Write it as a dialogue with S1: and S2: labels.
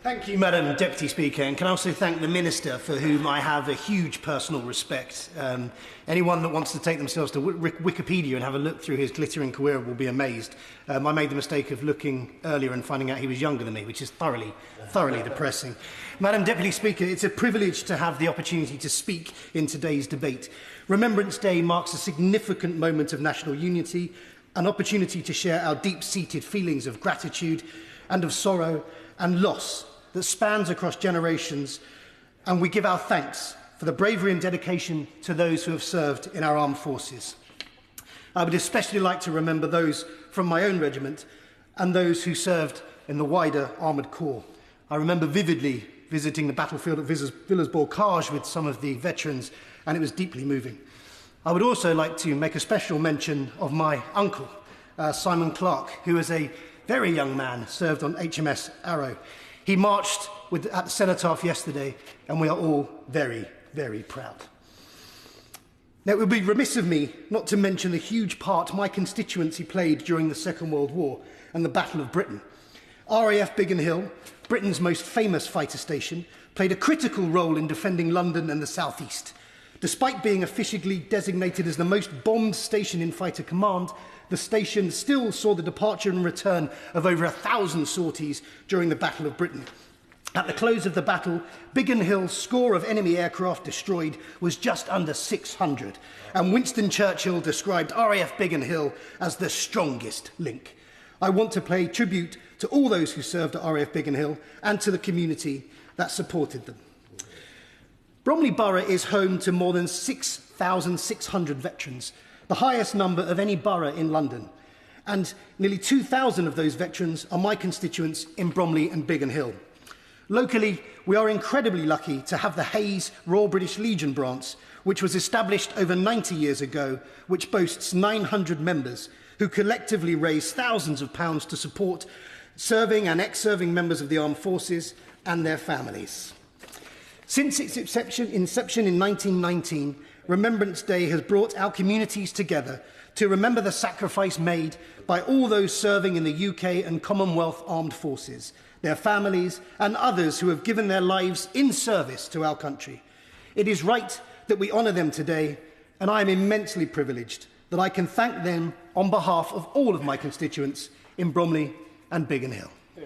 S1: Thank you, Madam Deputy Speaker, and can I also thank the Minister, for whom I have a huge personal respect. Anyone that wants to take themselves to Wikipedia and have a look through his glittering career will be amazed. I made the mistake of looking earlier and finding out he was younger than me, which is thoroughly depressing. Madam Deputy Speaker, it's a privilege to have the opportunity to speak in today's debate. Remembrance Day marks a significant moment of national unity, an opportunity to share our deep-seated feelings of gratitude and of sorrow and loss that spans across generations, and we give our thanks for the bravery and dedication to those who have served in our armed forces. I would especially like to remember those from my own regiment and those who served in the wider Armoured Corps. I remember vividly visiting the battlefield at Villers-Bocage with some of the veterans, and it was deeply moving. I would also like to make a special mention of my uncle, Simon Clark, who as a very young man served on HMS Arrow. He marched at the cenotaph yesterday, and we are all very, very proud. Now, it would be remiss of me not to mention the huge part my constituency played during the Second World War and the Battle of Britain. RAF Biggin Hill, Britain's most famous fighter station, played a critical role in defending London and the South East. Despite being officially designated as the most bombed station in fighter command, the station still saw the departure and return of over 1,000 sorties during the Battle of Britain. At the close of the battle, Biggin Hill's score of enemy aircraft destroyed was just under 600, and Winston Churchill described RAF Biggin Hill as the strongest link. I want to pay tribute to all those who served at RAF Biggin Hill and to the community that supported them. Bromley Borough is home to more than 6,600 veterans, the highest number of any borough in London. And nearly 2,000 of those veterans are my constituents in Bromley and Biggin Hill. Locally, we are incredibly lucky to have the Hayes Royal British Legion branch, which was established over 90 years ago, which boasts 900 members who collectively raise thousands of pounds to support serving and ex-serving members of the armed forces and their families. Since its inception in 1919, Remembrance Day has brought our communities together to remember the sacrifice made by all those serving in the UK and Commonwealth Armed Forces, their families and others who have given their lives in service to our country. It is right that we honour them today, and I am immensely privileged that I can thank them on behalf of all of my constituents in Bromley and Biggin Hill. Yeah.